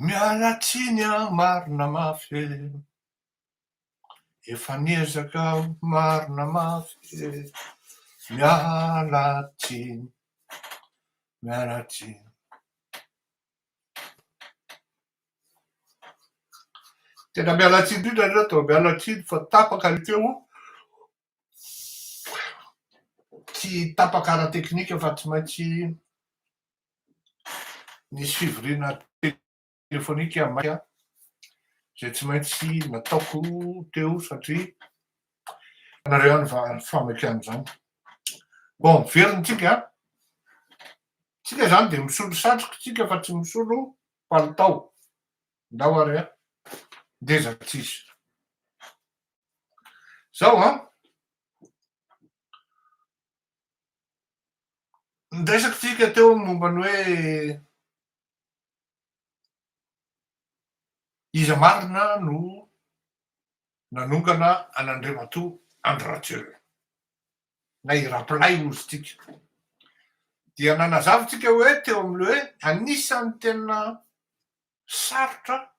Miala tsiny aho marina mafy efa niezaka aho marina mafy miala tsiny miala tsiny. Tena miala tsiny indrindra aloha atao miala tsiny fa tapaka ny teo tsy tapaka ara-teknika fa tsy maintsy nisy fivoriana telefonika mainka zay tsy maintsy nataoko teo satria anareo any famaky an'izany. Bon, veriny tsika zany de misolo satroka tsika fa tsy misolo palitao. Ndao ary a ndeza tsisy. Zao a niresaky tsika teo momba ny hoe iza marina no nanongana an'Andriamatoa Andry Rajoelina na i Rapolay ozy tsika. Dia nanazava tsika hoe teo am'le hoe anisan'ny tena sarotra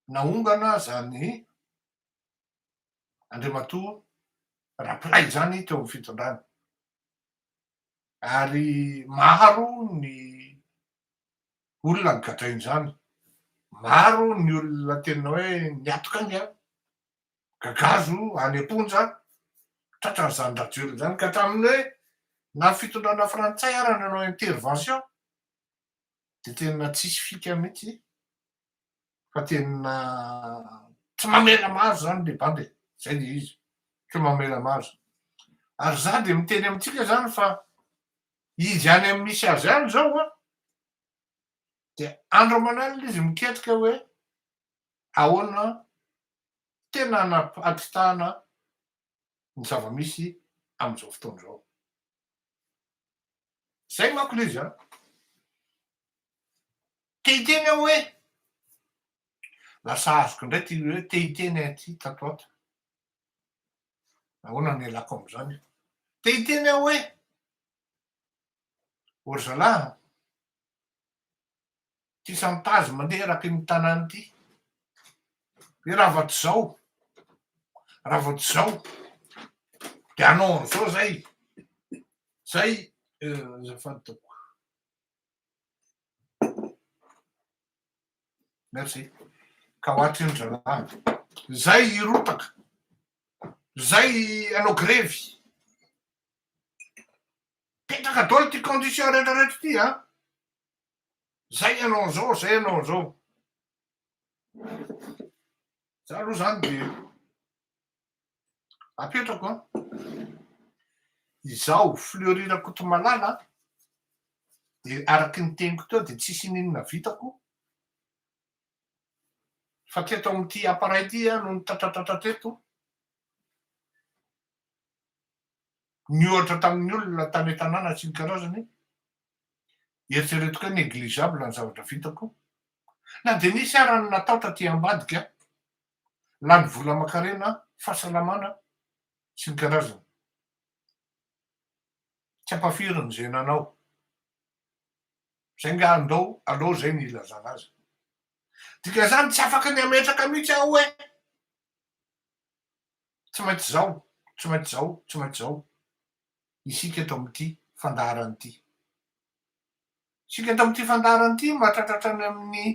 naongana zany Andriamatoa Rapolay zany teo amin'ny fitondrana. Ary maro ny olona nigadrain'izany. Maro ny olona tena hoe niatoka angy a gagazo any am-ponja tratran'izany Rajoelina zany ka hatramin'ny hoe na fitondrana frantsay ara nanao intervention de tena tsisy fika mihitsy fa tena tsy mamela maso zany le bande. Zay le izy, tsy mamela maso. Ary za de miteny amintsika zany fa izy any amin'ny misy azy any zao a de andro aman'alina izy miketrika hoe ahoana tena hanapatritahana ny zava-misy am'izao fotoana zao. Zay manko le izy a. Te hiteny aho hoe lasa azoko indray ty hoe te hiteny ty tato ato. Ahoana no ialako am'izany. Te hiteny aho hoe ory zalahy ty santazy mandeha eraky ny tanàny ty. Hoe raha vao tsy zao de hanao an'izao zay. Zay azafady tompoko. Merci. Ka hoatry ny zalahy. Zay irotaka. Zay hanao grevy. Petraka daholo ty condition rehetrarehetra ty a. Zay hanao an'izao, zay hanao an'izao. Za aloha zany de apetrako a. Izaho fleurirako to malala de araky ny teniko teo de tsisy ninona vitako fa teto amin'ity appareil ty a no nitratratratra teto niohatra tamin'ny olona tany an-tanàna sy ny karazany eritreretiko hoe négligeable ny zavatra vitako na de nisy ara ny natao taty ambadika lany vola aman-karena fahasalamana sy ny karazany tsy ampafirin'izay nanao zay nga andao aleo zay ny ilazana azy dika zany tsy afaka ny ametraka mihitsy aho hoe tsy maintsy zao tsy maintsy zao tsy maintsy zao isika eto amin'ity fandaharany ity. Isika eto amin'ity fandaharany ity mahatratratra any amin'ny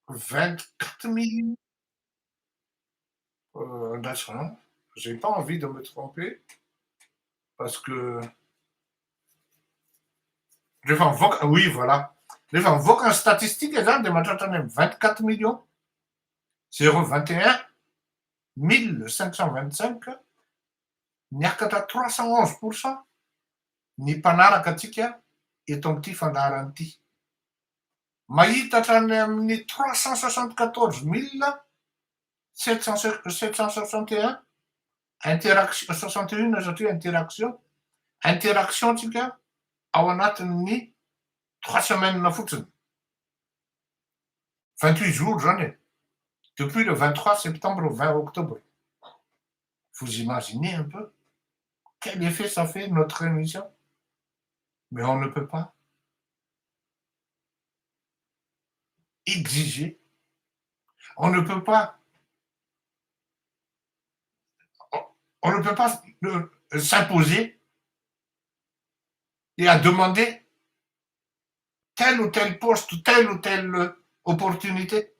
24 000 andrasana. J'ai pas envie de me tromper parce que rehefa mivoaka oui voilà rehefa mivoaka ny statistika zany de mahatratra any amin'ny 24 millions 021 1525 niakatra 311% ny mpanaraka atsika eto amin'ity fandaharany ity. Mahita hatrany amin'ny 374 761 interaction 61 satria interaction tsika ao anatin'ny 3 semaines fotsiny 28 jours zany e depuis le 23 septembre au 20 octobre. Vous imaginez un peu quel effet ça fait notre émission? Mais on ne peut pas. exiger, on ne peut pas, on ne peut pas s'imposer et à demander tel ou tel poste, telle ou telle opportunité.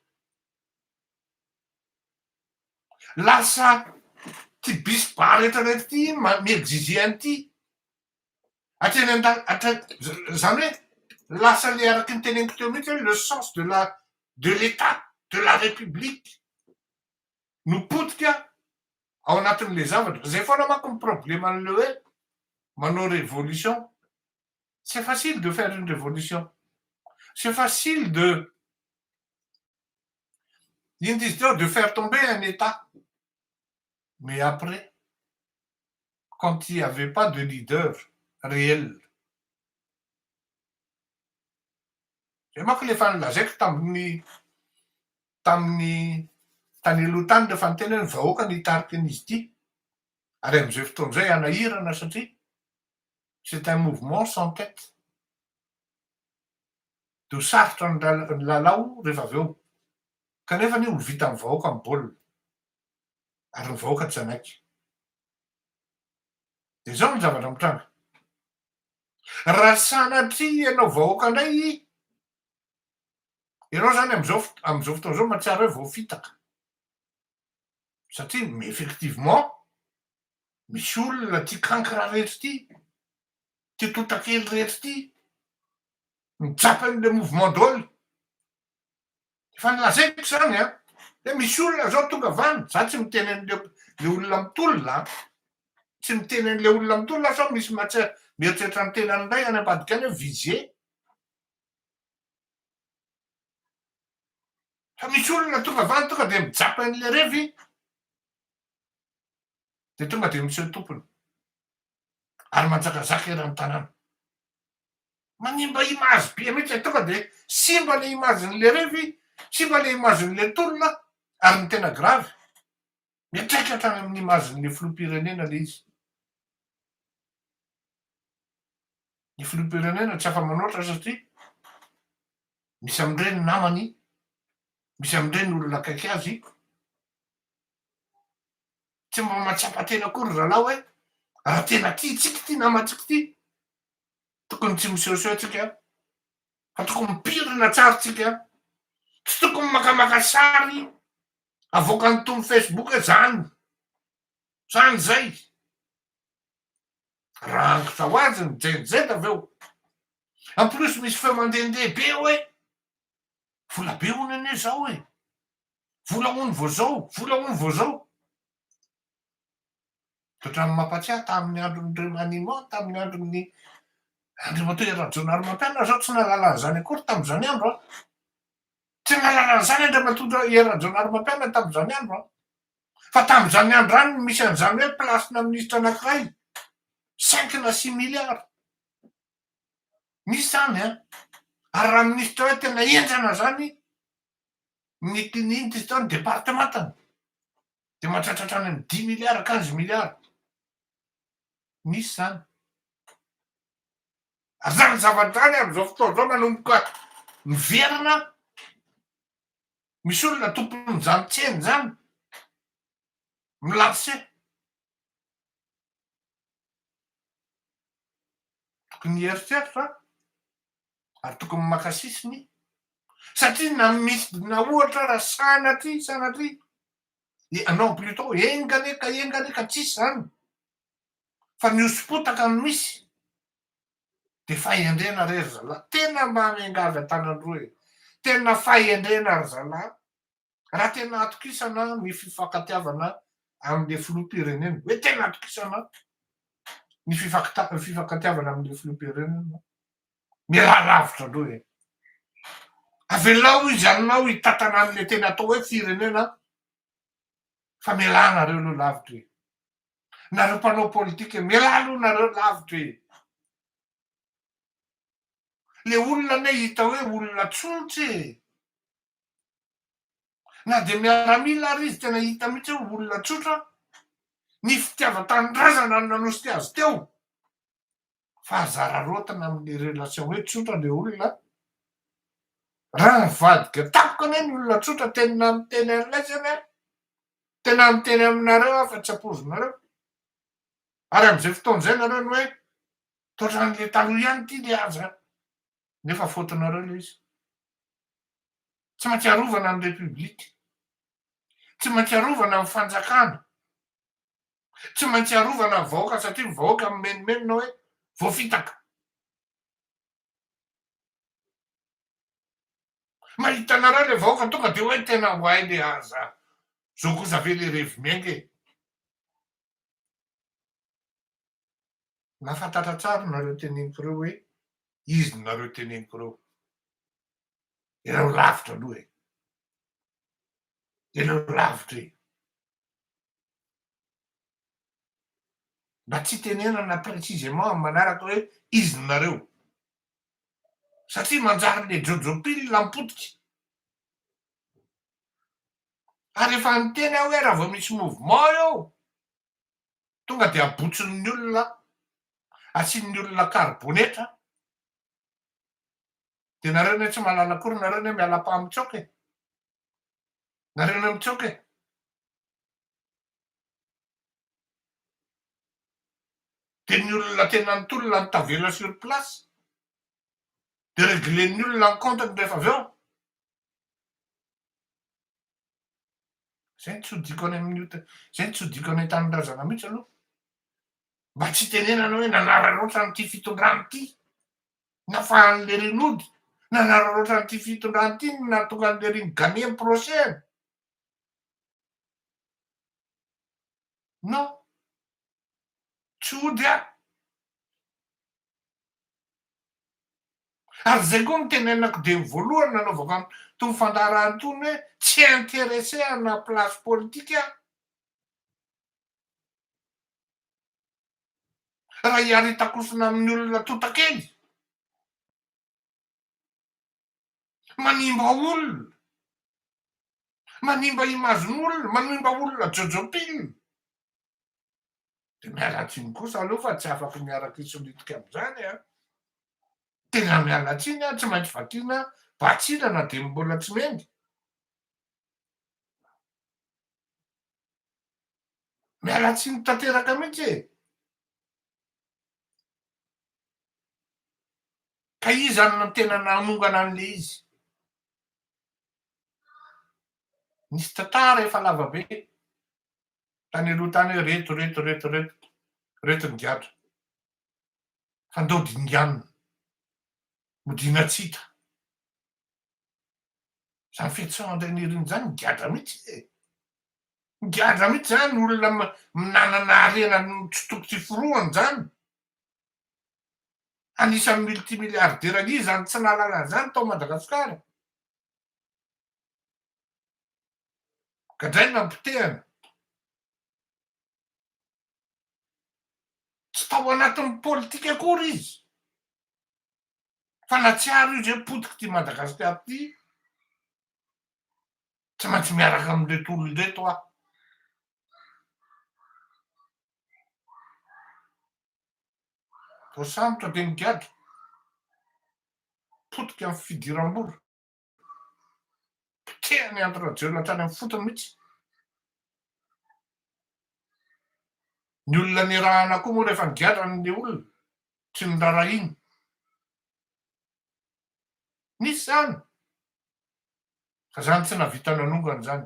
Lasa tsy bisy-paharetraretra miexiger an'ity. Zany hoe lasa le araky ny teneniko teo mihitsy hoe le sens de l'État, de la République mipotika ao anatin'le zavatra. Zay foana manko ny probleman'le hoe manao révolution. C'est facile de faire une révolution. C'est facile de faire tomber un État. Mais après, quand il n'y avait pas de leader réel, c'est moi que les fans lazaiko tamin'ny tany aloha tany rehefa niteny ny vahoaka nitarika an'izy ity. Ary amin'izay fotoana izay anahirana satria c'est un mouvement sans tête. De sarotra ny lalao rehefa avy eo. Kanefa io vita amin'ny vahoaka ny baolina. Ary ny vahoaka tsy anaiky. Dia izao ny zavatra mitranga. Raha sanatria ianao vahoaka indray, ianao zany amin'izao fotoana izao mahatsiaro hoe voafitaka. Satria mais effectivement misy olona tia kankra rehetra ity, tia totakely rehetra ity, mijapa an'le mouvement dôle. Efa nilazaiko zany a, hoe misy olona zao tonga avany, za tsy miteny an'le olona mitolona, tsy miteny an'le olona mitolona sao misy mieritreritra ny tenany indray any ambadika any hoe viger. Fa misy olona tonga avany tonga de mijapa an'le revy, de tonga de miseho tompony. Ary manjakazaka eran'ny tanàna. Manimba image be mihitsy tonga de simba le imagen'le revy, simba le imagen'le tolona, ary ny tena gravy. Miatraika hatrany amin'ny imagen'le filoham-pirenena le izy. Ny filoham-pirenena tsy afa-manoatra satria misy amin'ireny namany, misy amin'ireny olona akaiky azy, tsy mba mahatsapa tena akory rahalahy hoe raha tena tia tsika ity namantsika ity, tokony tsy misehoseho tsika, fa tokony mipirina tsara tsika, tsy tokony makamaka sary avoaka an'itony Facebook hoe zany zay. Raha angotra ho azy ny jerijera avy eo. En plus misy feo mandehandeha be hoe vola be hono anie zao e, vola hono vao zao, vola hono vao zao. Ohatrany mampatsiahy tamin'ny andron'ny remaniement, tamin'ny andron'ny Andriamatoa Rajoelinarimampianina zao tsy nahalala an'izany akory tamin'izany andro a. Tsy nahalala an'izany Andriamatoa Rajoelinarimampianina tamin'izany andro a. Fa tamin'izany andro any misy an'izany hoe plasina ministra anankiray 5 na 6 milliards. Misy zany a. Ary raha ministra hoe tena enjana zany ny zany départementany, de mahatratratra any amin'ny 10 milliards 15 milliards. Misy zany. Ary zany zavatra zany amin'izao fotoana izao manomboka miverina, misy olona tompon'izany tsena zany milanse. Tokony mieritreritra ary tokony maka sisiny, satria na ohatra raha sanatria non plutôt engany ka tsisy zany, fa miosopotaka no misy, de fahendrena re ry zalahy. Tena mamengavy an-tanandroa e, tena fahendrena ry zalahy raha tena atokisana ny fifankatiavana amin'le filoham-pirenena. Hoe tena atokisana ny fifankatiavana amin'le filoham-pirenena. Miala lavitra aloha e. Avelao izy aminao hitantana an'le tena atao hoe firenena, fa miala nareo aloha lavitra e. Nareo mpanao politika miala aloha nareo lavitra e. Le olona ane hita hoe olona tsotra e. Na de miaramila ary izy tena hita mihitsy hoe olona tsotra, ny fitiavan-tanindrazana no nanosika azy teo. Fa zara rotana amin'ny relation hoe tsotra le olona. raha nivadika tampoka anie ny olona tsotra tenina miteny an'ilay zany a tena miteny aminareo afa tsy ampozinareo ary am'izay fotoana izay nareo ny hoe toatran'le taloha ihany ty le aza nefa fotinareo le izy tsy maintsy arovana ny repiblika tsy maintsy arovana ny fanjakana tsy maintsy arovana ny vahoaka satria vahoaka mimenomenona hoe voafitaka mahitanareo le vahoaka tonga de hoe tena hoay le aza zao kosa ave le revi-miainga e nafantatra tsara nareo teneniko reo hoe izy nareo teneniko reo ireo lavitra aloha e ireo lavitra e mba tsy tenenana précisément amy manaraka hoe izy nareo satria manjary le jojopile ampotiky ary efa niteny aho hoe raha vao misy mouvement eo tonga de abotson'ny olona asian'ny olona karbonetra de nareo ne tsy mahalala akory nareo ne miala-pamitsaoka e nareo ne mitsaoka e de ny olona tena nitolona ny tavela sur place de réglen'ny olona ny compteny rehefa avy eo zay ny tsodiko any amin'ny zay ny tsodiko any an-tanindrazana mihitsy aloha mba tsy tenenana hoe nanararoatra n'ity fitondrany ity nafahan'le renody nanararoatra n'ity fitondrany ity nahatonga an'le riny gagné ny procès non tsy ody a ary zay koa mitenenako de voalohany nanaovako am tony fandarahantony hoe tsy intéressé ana place politika raha hiaritakosina amin'ny olona totakely manimba olona manimba imazon'olona manimba olona jojopile de mialatsiny kosa aloha fa tsy afaky miaraky isolitika am'izany a tena mialatsiny a tsy maintsy vakina batsilana de mbola tsy mendy mialatsiny tanteraka mihitsy e ka izany no tena nanomgana an'le izy nisy tantara efa lavabe tany aloha tany hoe reto ny giatra fandao dinganina modina tsita zany fiatsoandreny iriny zany migadra mihitsy e migadra mihitsy zany olona minanana harena no tsy toko tsy foroany zany anisan'ny multimilliardera izany tsy nalala zany tao Madagasikara gadray nampitehana tsy tao anatin'ny politika akory izy fa natsiaro izy hoe potiky ty Madagasikara ty tsy maintsy miaraka am'reto olonreto aho vo sambotra de migadra potika amy fidiram-bola potehany antorajeona hatrany amy fotony mihitsy ny olona nirahana koa moa rehefa nigadra n'le olona tsy ny rarahiny nisy zany fa zany tsy navita nanongany zany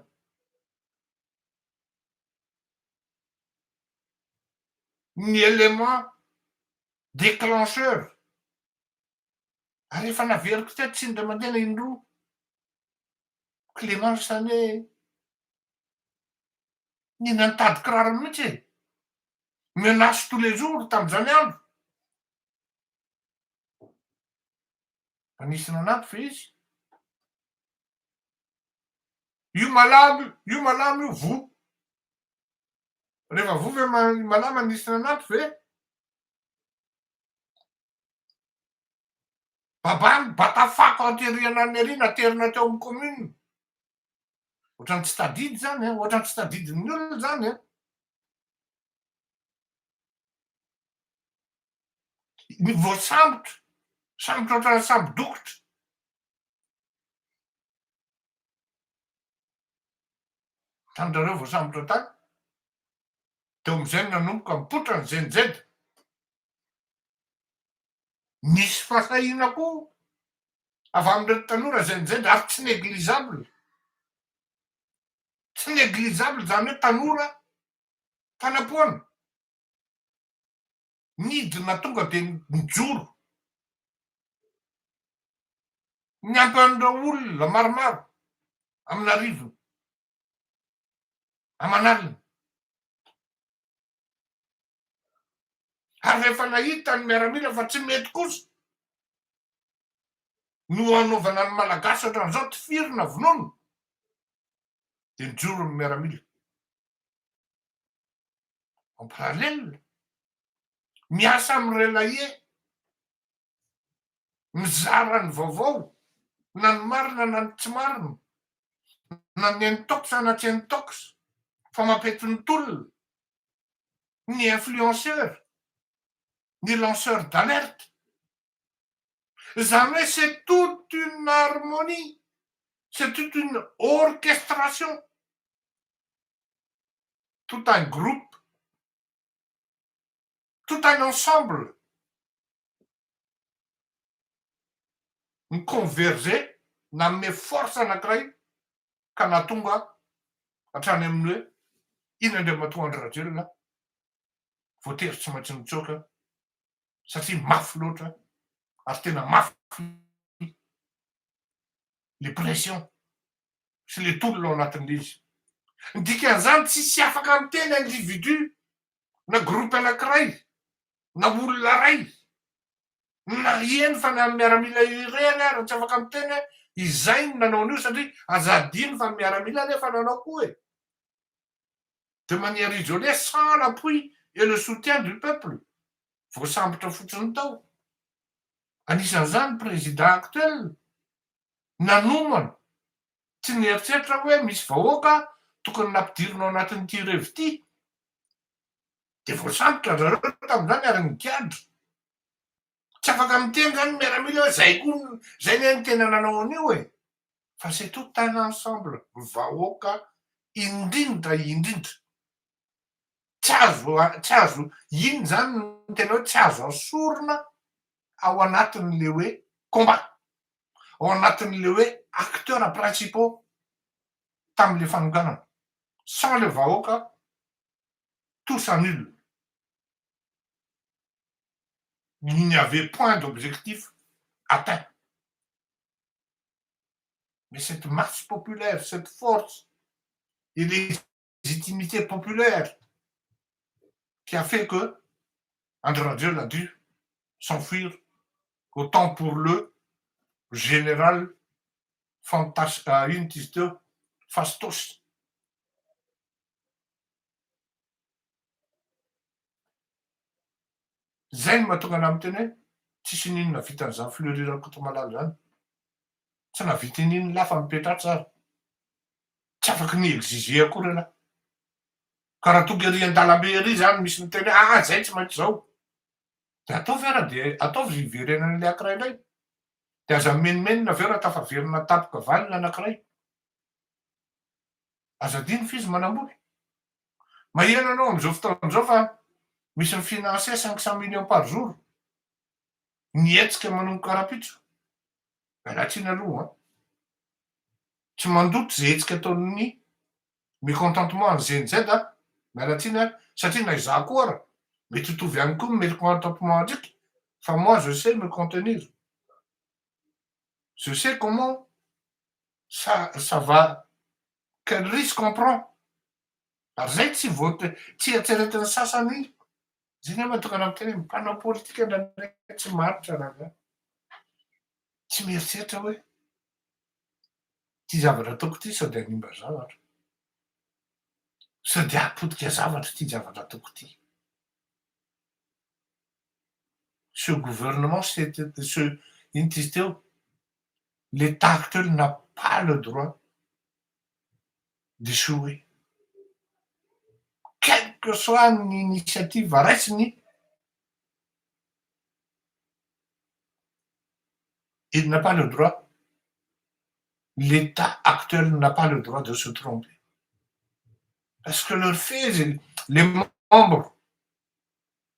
ny élément déclencheur ary efa naveriko teto tsy indray mandeha na indroa Clémence Sané nina nitady kirarony mihitsy e menace tous les jours tam'izany andro fa nisy nanampy fe izy io malamy io vo rehefa vo ve malama nisy nanampy ve babany batafako anteriana ny ary naterina teo amy commune ohatrany tsy tadidy zany a ohatrany tsy tadidin'ny olona zany a ny voasambotra sambotra ohatrany sambo dokotra Tandrareo vao sambotra tany. Teo am'izay nanomboka mipotra ny ZNZ. Nisy fasahiana koa avy amin'ireo tanora ZNZ ary tsy néglisable. Tsy néglisable zany hoe tanora fanapoana. Nidina tonga de nijoro. Niampy an'ireo olona maromaro amin'Arivo, Amanalina. Ary rehefa nahita ny miaramila fa tsy mety kosa no anaovana ny malagasy ohatran'izao tifirina vonono, de nijoro ny miaramila. En parallèle, miasa am'relaye, mizara ny vaovao, na ny marina na ny tsy marina, na ny antoxa na tsy antoxa, fa mampety ny tolona, ny influenceur, ny lanceur d'alerte. Zany hoe c'est toute une harmonie, c'est toute une orchestration, tout un groupe, tout un ensemble miconverger nanome force anankiray ka nahatonga hatrany amin'ny hoe iny Andriamatoa Rajoelina voatery tsy maintsy mitsoaka satria mafy loatra ary tena mafy les pressions sy le tolona ao anatin'le izy. Ny dikan'izany tsisy afaka miteny individu na groupe anankiray na olona ray na eny fa na miaramila iray raha tsy afaka miteny hoe izay no nanao an'io satria azadiny fa miaramila nefa nanao koa e. De manière isolée, sans l'appui et le soutien du peuple. Voasambotra fotsiny tao. Anisan'izany président actuel nanomana tsy nieritreritra hoe misy vahoaka tokony nampidirina ao anatin'ity revi ity. De voasambotra zareo tamin'izany ary nikiadra. Tsy afaka miteny zany miaramila hoe zay koa zay ne ny tena nanao an'io e. Fa c'est tout un ensemble vahoaka indrindra indrindra. Tsy azo iny zany no tena hoe tsy azo asorina ao anatin'le hoe combat, ao anatin'le hoe acteurs principaux tam'le fanonganana. Sans le vahoaka, tout s'annule. Il n'y avait point d'objectif atteint. Mais cette masse populaire, cette force et légitimité populaire qui a fait que André Rajoelina a dû s'enfuir autant pour le général Intiste Fastos. Zay no mahatonga anahy miteny hoe tsisy ninona vitan'izany fleurirako Kotomalaly zany. Tsy navita ninona lafa mipetratra tsara. Tsy afaky ny exiger akory anahy. Ka raha tonga ery an-dalambe ery zany misy miteny hoe zay tsy maintsy zao. De ataovy ara de ataovy iverenan'le ankiray indray. De aza menomenona aveo raha tafaverina tapoka valina anankiray. Azadiny f'izy manamboly. Maheno anao am'izao fotoan'izao fa misy mifinancer 500 millions par jour. Nietsika manomboka karapitso. Mialatsiny aloha. Tsy mandoto zay hetsika ataon'ny mécontentement ny ZNZ mialatsiny satria na izaho koa ara mety hitovy ihany koa mécontentement ndriky fa moi je sais me contenir. Je sais comment ça va, quel risque on prend. Ary zay tsy atseretin'ny sasany. Zay ne mahatonga anahy miteny hoe mpanao politika ndraindray tsy maritra raha zany. Tsy mieritreritra hoe ty zavatra ataoko ty sao de hanimba zavatra. Sao de hampodika zavatra ty zavatra ataoko ty. Ce gouvernement, Intiste, l'État actuel n'a pas le droit d'échouer. Quelle que soit l'initiative raisiny, il n'a pas le droit, l'État actuel n'a pas le droit de se tromper. Parce que leur fait, les membres,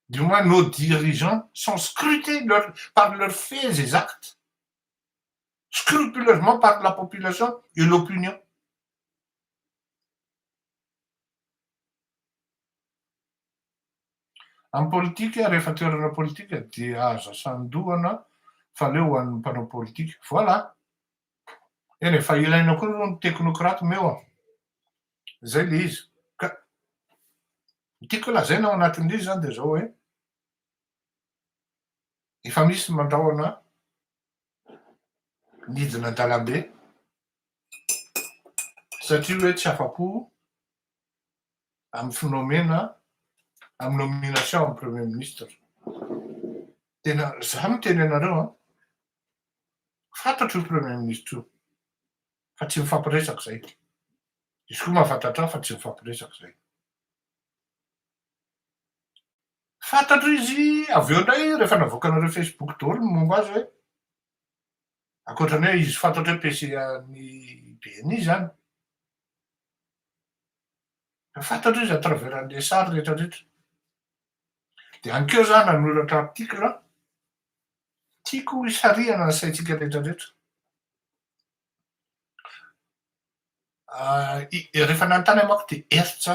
du moins nos dirigeants, sont scrutés par leurs faits et actes, scrupuleusement par la population et l'opinion. En politika rehefa toerana politika dia aza sandohana fa leo ho an'ny mpanao politika. Voilà. Eny e, fa ilaina koa aloha ny teknokraty meo a. Zay le izy. Ka tiako lazaina ao anatin'izy zany de zao hoe efa misy mandrahona nidina an-dalambe satria hoe tsy afa-po amin'ny finomena amin'ny nomination amin'ny premier ministre. Tena za miteny anareo a, fantatro io premier ministre io fa tsy mifampiresaka zay. Izy koa mahafantatra fa tsy mifampiresaka zay. Fantatro izy avy eo indray rehefa navoaka anareo Facebook daholo ny momba azy hoe ankoatran'ny hoe izy fantatra hoe PC-ny BNI zany. Fantatro izy à travers an'le sary rehetrarehetra. De ankeo za nanoratra article tiako hisarihana ny saintsika rehetrarehetra. Rehefa nanontany amako de Hertz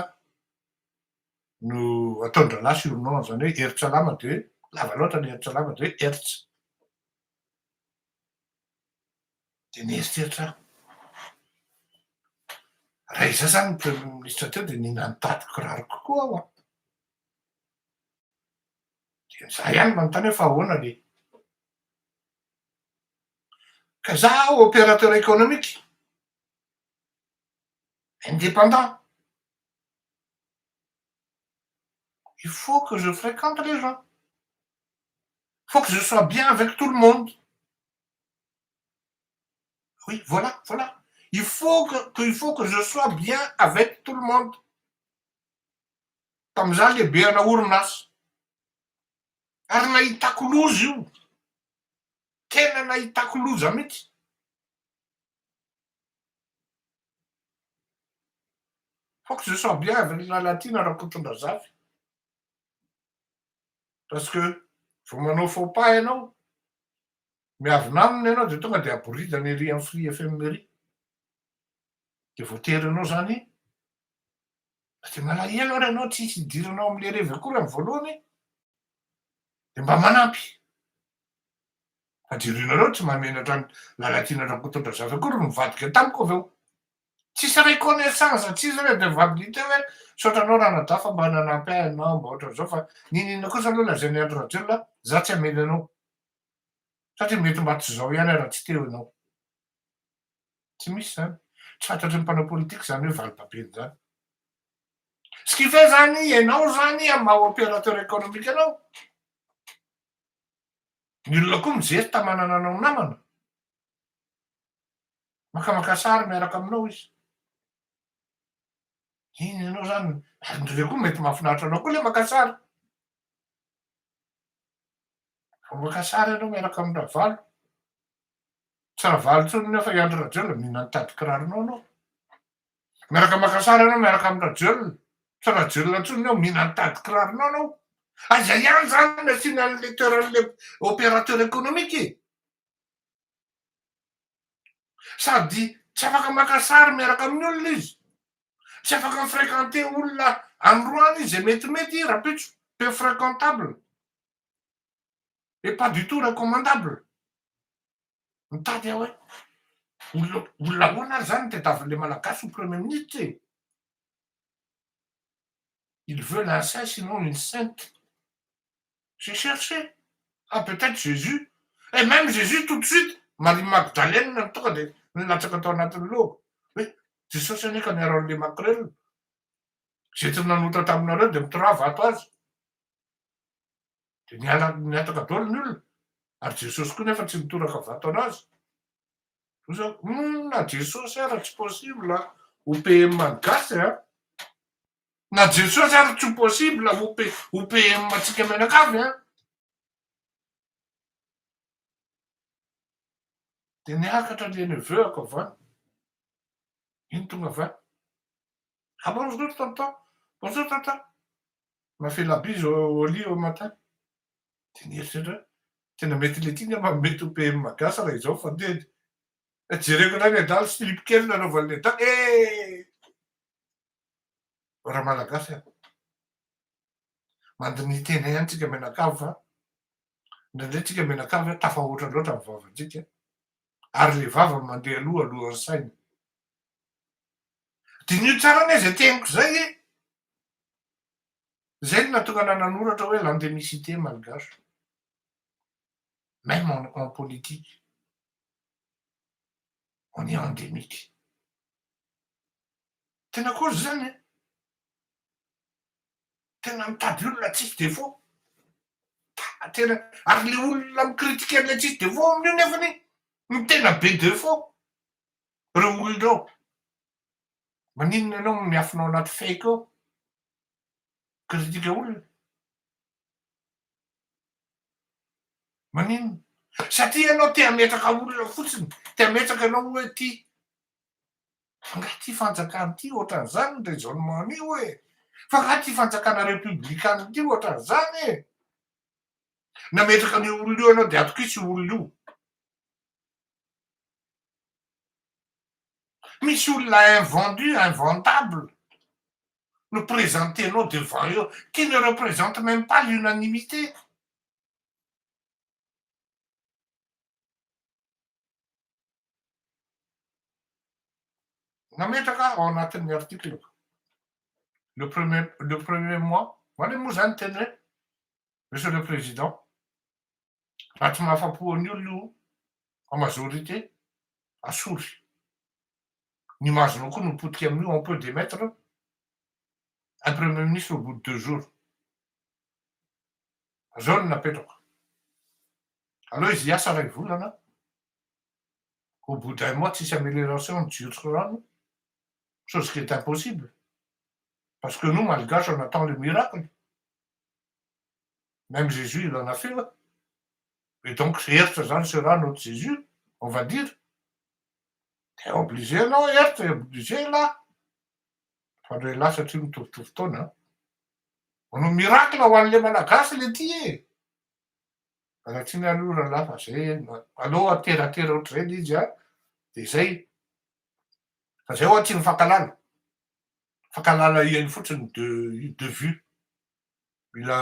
no ataon-dralahy surnom zany hoe Hertz lama de hoe lava loatra ny Hertz lama de hoe Hertz. De nieritreritry aho. Raha izaho zany ny premier ministre teo de ninany tady kiraro kokoa aho a. De za ihany manontany hoe fa ahoana le. Ka zaho opérateur économique, indépendant. Il faut que je fréquente les gens. Il faut que je sois bien avec tout le monde. Oui, voilà, voilà. Il faut que je sois bien avec tout le monde. Tam'izany lehibe ana orinasa. Ary nahitako loza io. Tena nahitako loza mihitsy. Faut que je sois bien avec la latine Rakotondrazafy. Parce que vao manao faux pas ianao, miavona aminy ianao de tonga de aboridany ery amin'ny Free FM ery. De voaterinao zany de malahelo ary ianao tsisy idiranao am'le revy akory amin'ny voalohany de mba manampy. Fa jerenareo tsy mamenatra la latine Rakotondrazafy akory mivadika tamiko avy eo. Tsisy reconnaissance, tsisy redevabilité hoe saotranao ranadafa mba nanampy ahy ianao mba ohatran'izao fa ninona kosa aloha lazain'ny Andro Rajoelina za tsy hamely anao. Satria mety mba tsy zao ihany raha tsy teo ianao. Tsy misy zany. Tsy fantatry ny mpanao politika zany hoe valibabeny zany. Ce qui fait zany ianao zany amin'ny maha opérateur économique anao. Ny olona koa mijery tamanana anao namana. Makamaka sary miaraka aminao izy. Iny ianao zany, ndre koa mety mahafinaritra anao koa le maka sary. Vao maka sary ianao miaraka amin'ny Ravalo. Tsy Ravalo intsony nefa i Andro Rajoelina mihinana tady kiraronao anao. Miaraka maka sary ianao miaraka amin'ny Rajoelina. Tsy Rajoelina intsony ianao mihinana tady kiraronao anao. Aza ihany zany ny asiana an'le toeran'le opérateur économique. Sady tsy afaka maka sary miaraka amin'ny olona izy. Tsy afaka mifréquenter olona androany izy metimety rapitso, peu fréquentable. Et pas du tout recommandable. Mitady aho hoe olona ahoana ary zany tadiavin'le malagasy ho premier ministre e. Ils veulent un saint sinon une sainte. J'ai cherché. Ah peut-être Jésus. Et même Jésus tout de suite, Marie Magdalene tonga de nilatsaka tao anatin'ny logo. Hoe Jesosy anie ka niaro an'le makrel. Zay tsy nanota taminareo de mitorava ato azy. De niataka daholo ny olona. Ary Jesosy koa nefa tsy nitoraka vato anazy. Na Jesosy ary tsy possible ho PM gasy a. Na Jesosy ary tsy possible ho PM atsika menakavy a. De niakatra le neveu-ako avy any. Iny tonga avy any. Ah bonjour tonton, bonjour tonton. Il m'a fait la bise au lit au matin. Ty nieritreretra tena mety le ty nga mety ho PM Malagasy raha izao fa de jereko raha ny adala slip kely nanaovan'ny adala raha malagasy a mandiny tena ihany tsika menakavy fa indraindray tsika menakavy a tafahoatra loatra ny vavantsika ary le vava mandeha aloha alohan'ny saina dinio tsara anie zay teniko zay e zay no natonga nanoratra hoe l'endémicité malgache même en politique on est endémique tena kory zany e tena mitady olona tsisy defaut tena ary le olona mikritike an'ilay tsisy defaut amin'io nefany ny tena be defaut reo olonao maninona ianao miafinao anaty fake ao kritika olona maninona satria ianao te hametraka olona fotsiny te hametraka ianao hoe ty nga ty fanjakana ty ohatran'izany ny raisonnement an'io e fa nga ty fanjakana républicaine ty ohatran'izany e nametraka an'io olona io ianao de atokisy olona io misy olona invendu inventable no présentenao devant eux qui ne représente même pas l'unanimité nametraka ao anatin'ny article le premier mois hoany moa zany teny hoe monsieur le président raha tsy mahafapo an'ny olona io en majorité asory ny mazonao koa nopotika amin'io on peut démettre un premier ministre au bout de 2 jours zao no napetrako aloha izy hiasa ray volana au bout d'un mois tsisy amélioration mijotso rano chose qui est impossible parce que nous malgaches on attend le miracle même Jésus il en a fait et donc heritra zany sera notre Jésus on va dire de obligé anao heritra obligé lahy fa le lahy satria mitovitovy taona manao miracle ho an'le malagasy le ty e raha tsy mialora lahy fa zay aloha ateratera ohatr'izay izy a de zay fa zay oa tsy mifankalala iany fotsiny de vue mila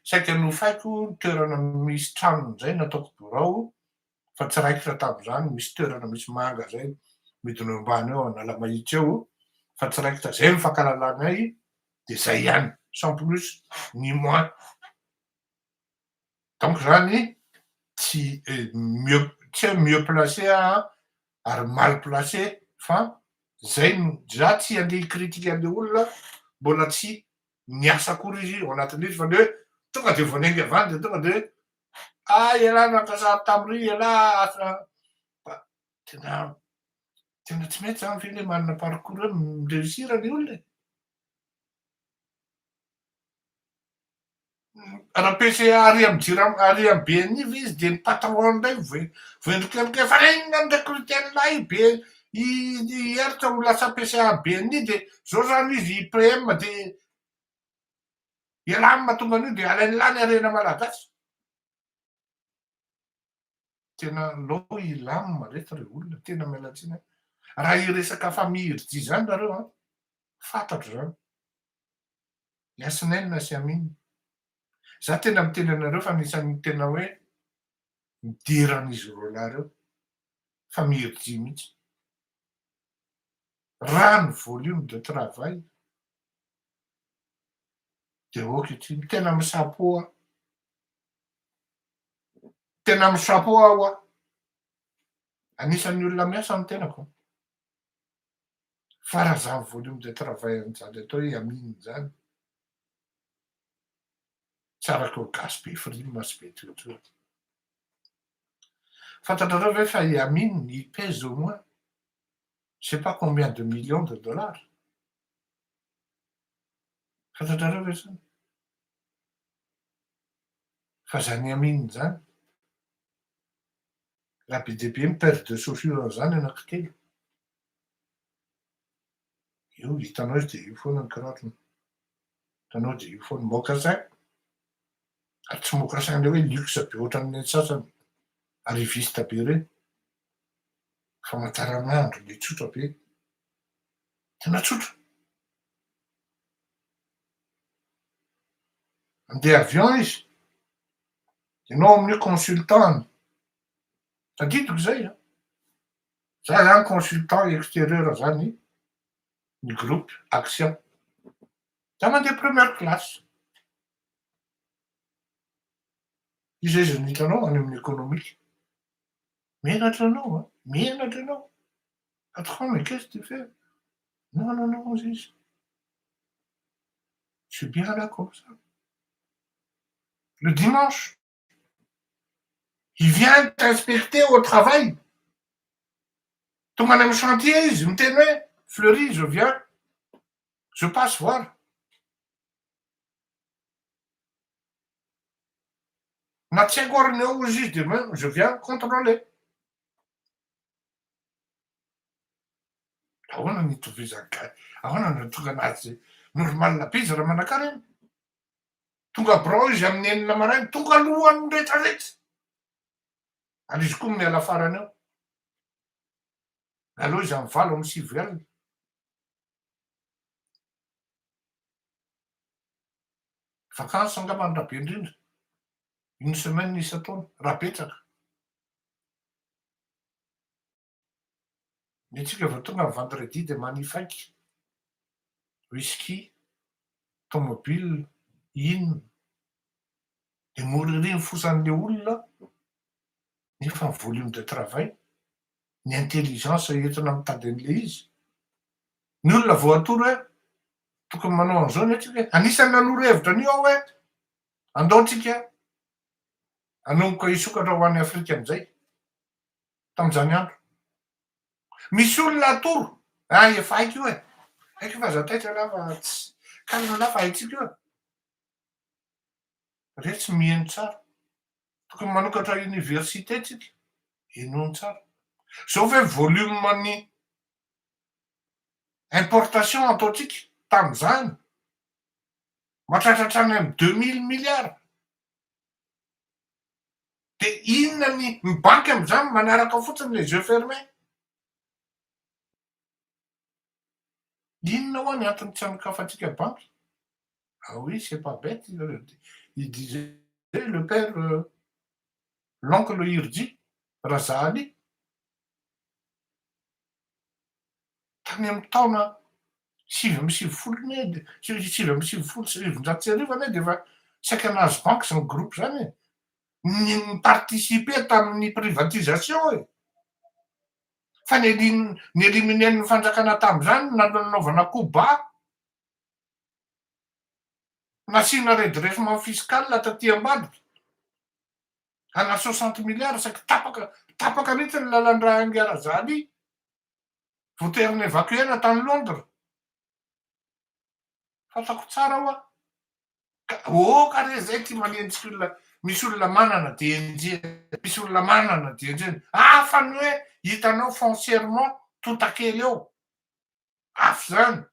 saika nofaiko toerana misy tranony zay nataoko borao fa tsy raikitra tam'izany misy toerana misy manga zay midina ambany eo analamahitsy eo fa tsy raikitra zay mifankalalana de zay ihany sans plus ni moins donc zany tsy mieux placé ary mal placé fa zay za tsy andeha hicritique an'le olona mbola tsy niasa akory izy ao anatin'izy fa le hoe tonga de voanaingy avany de tonga de ialahy nankasary tam'ry ialahy asa tena tsy mety zany fe le manana parcours mireusir ny olona raha PCA ary amy BNI izy de ny patron ndray voendrikemike fa inona ny recruté an'lahy be heritra ho lasa PCA BNI de zao zany izy PM de ialahy amy mahatonga an'io de alainy lany arena malagasy tena lo ilama rehetra re olona tena mialatsiny raha iresaka famille zany nareo fantatro zany Yasinaine sy Amine za tena miteny anareo fa anisan'ny tena hoe mideran'izy roa lahy reo fa mihirity mihitsy raha ny volume de travail de okatra tena misapoa aho anisan'ny olona miasa ny tenako fa raha zany volume de travail an'izany atao hoe Amine zany tsarako gasy be frime sy be tiotrio fantatrareo ve fa i Amine il pèse au moins je sais pas combien de millions de dollars fantatrareo ve zany fa zany Amine zany raha be dia be ny paire de chaussure zany anankitelo io hitanao izy de io foana ny kirarony. Hitanao de io foana mocassin. Ary tsy mocassin le hoe luxe be ohatran'ny sasany arriviste be reny. Famantaranandro le tsotra be. Tena tsotra. Mandeha avion izy. Ianao amin'io consultant-ny. Tadidiko zay a. Za zany consultant extérieur zany ny groupe Action. Za mandeha première classe. Izay zany hitanao any amin'ny économique. Mianatra anao a, mianatra anao. Patron, mais qu'est-ce que tu fais? Non, non, non, je suis bien là comme ça. Le dimanche, il vient t'inspecter au travail. Tonga any amin'ny chantier izy miteny hoe Fleury, je viens, je passe voir. Na tsy haiko ary ny eo izy de je viens contrôler. Ahoana ny itovizany ahoana no tonga anazy normalina be izy raha manan-karena. Tonga birao izy amin'ny enina maraina, tonga alohan'ny rehetrarehetra. Ary izy koa miala farany eo. Aloha izy amin'ny valo amin'ny sivy alina. Vakansy angambany raha be indrindra. Une semaine isa-taona, raha betsaka. Ny antsika vao tonga amin'ny vendredi de manifaiky. Whisky, tomobile, inona. De mora ery ny fosan'le olona, nefa ny volume de travail, ny intelligence entina mitady an'le izy. Ny olona vao atoro hoe tokony manao an'izao ny atsika. Anisan'ny nanoro hevitra an'io aho hoe andao antsika hanomboka hisokatra ho an'ny Afrika amin'izay tamin'izany andro. Misy olona atoro, efa haiko io e. Haiko fa zataitra lafa tsy kalina lafa haitsika io. Re tsy mihaino tsara. Tokony manokatra université tsika, henoiny tsara. Zao ve volume-ny importation ataotsika tamin'izany mahatratratra any amin'ny 2000 milliards. De inona ny banky amin'izany manaraka fotsiny les yeux fermés. Inona hoa ny antony tsy anokafantsika banky? Ah oui, c'est pas bête. Il disait le père, l'oncle Hirji, Razali. Tany amin'ny taona 20 de efa saika nahazo banky zany groupe zany e. Ny participer tamin'ny privatisation e. Fa ny éliminer-ny fanjakana tamin'izany nanaovana Koba. Nasiana redressement fiscal taty ambadika. Ana 60 milliards saika tapaka mihitsy ny lalan-draha Angarazany. Voatery évacuer tany Londres. Fantako tsara hoa. Kare zay ty manenjika olona. Misy olona manana DNG, misy olona manana DNG. Hafa ny hoe hitanao foncièrement totakely eo. Afy zany.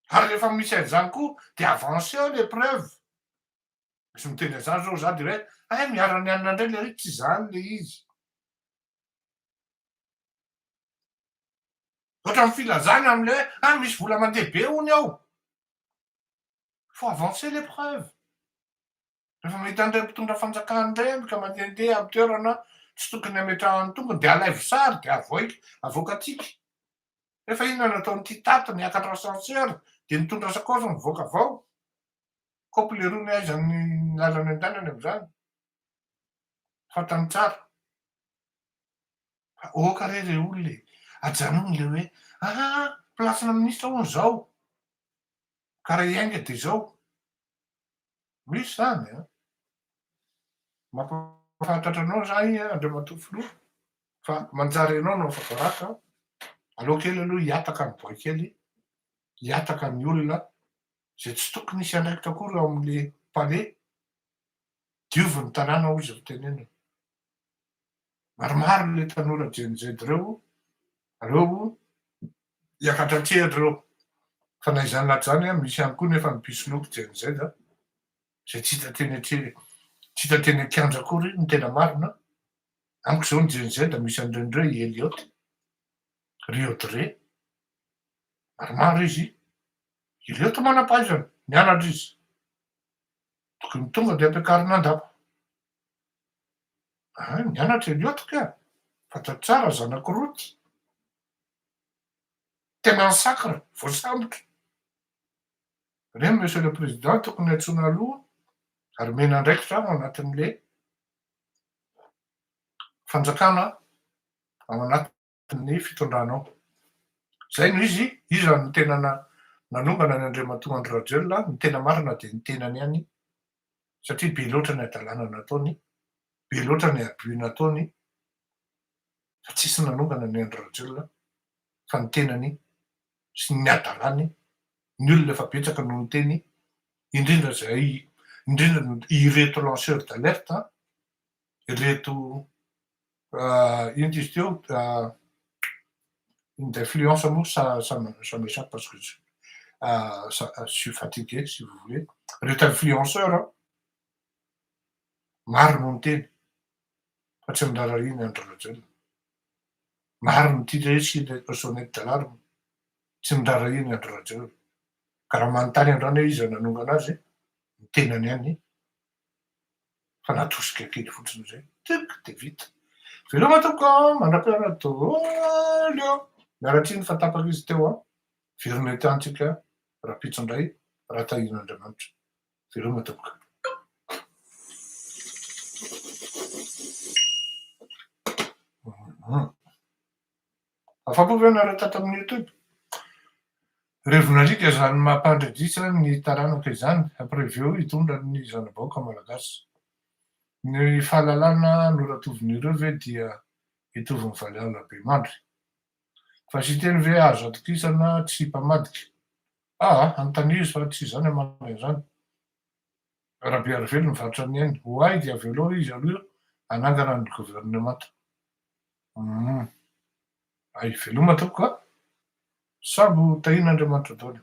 Ary rehefa misy an'izany koa de avancé les preuves. Misy miteny an'izany zao za direct, miara-ny anona indray le ry tsy zany le izy. Ohatran'ny filazana am'le hoe misy vola mandeha be hony ao. Faut avancer les preuves. Rehefa mahita an'ireo mpitondra fanjakana indray ka mandehandeha amin'ny toerana tsy tokony hametrahany tompony de alaivo sary de avoakatsika. Rehefa inona nataon'ity tato niakatra ascenseur de nitondra sakafo mivoaka avao. Kaopy leroiny aizany lalany an-tanany amin'izany. Fantany tsara. Kare le olona e. Ajanony le hoe plasina minisitra hono zao. Karaha iainga de zao. Misy zany a. Mampafantatra anao zany Andriamatoa Filoha fa manjary ianao no fa voaraka. Aleo kely aloha hiataka ny bois kely, hiataka ny olona zay tsy tokony hisy andraikitra akory ao amin'le palais. Diovy ny tanàna hoy izy fitenenana. Maromaro le tanora JNZ reo, ireo hiakatratrehatra reo. Fa na izany lahatry zany a misy ihany koa nefa nipisoloky dian'izay da zay tsy hita teny tsy hita teny an-kianja akory ny tena marina. Amiko zao ny dian'izay da misy an'ireny ndreo Elliot, Rio Dre, maromaro izy. Elliot manam-pahaizana, mianatra izy. Tokony tonga de ampiakarina an-dapa. Mianatra Elliot ka, fantatro tsara zanako roty. Tena en sacre, voasambotra. Reny monsieur le président tokony antsoina aloha ary mena andraikitra ao anatin'le fanjakana ao anatin'ny fitondrana ao. Zay no izy no tena nanombana ny Andriamatoa Andry Rajoelina, ny tena marina de ny tenany ihany, satria be loatra ny adalàna nataony, be loatra ny abus nataony, fa tsisy nanombana ny Andry Rajoelina fa ny tenany sy ny adalàny. Ny olona efa betsaka no niteny, indrindra ireto lanceur d'alerte, ireto ino izy teo, une d'influence moa ça m'échappe parce que je suis fatigué si vous voulez. Reto influenceur maro no niteny fa tsy nirarahiny Andry Rajoelina. Maro no tia hoe sy sonnette d'alarme, tsy nirarahiny Andry Rajoelina. Ka raha manontany andrano hoe iza nanonga anazy, ny tenany ihany fa natosika kely fotsiny zay, tuk de vita. Veloma tompoko mandrapihana daholo. Miaratsiny fa tapaka izy teo verina tantsika rapitsondray Ratahin'Andriamanitra. Veloma tompoko. Afapo ve nareo tato amin'ny YouTube? Revonalika zany mampandredisa ny taranaka izany, préveo hitondra ny zanabaoka malagasy. Ny fahalalana noratovin'ireo ve dia hitovy ny Valiala Bemandry. Fa sy teny ve azo atokisana tsy mpamadika. Anontania izy fa tsy zany amanana izany. Rabe Arivelo mivarotra ny ainy. Hoay dia avelo izy aloha anangana ny gouvernemanta. Ay veloma tompoko sabo tahin'Andriamanitra daholo.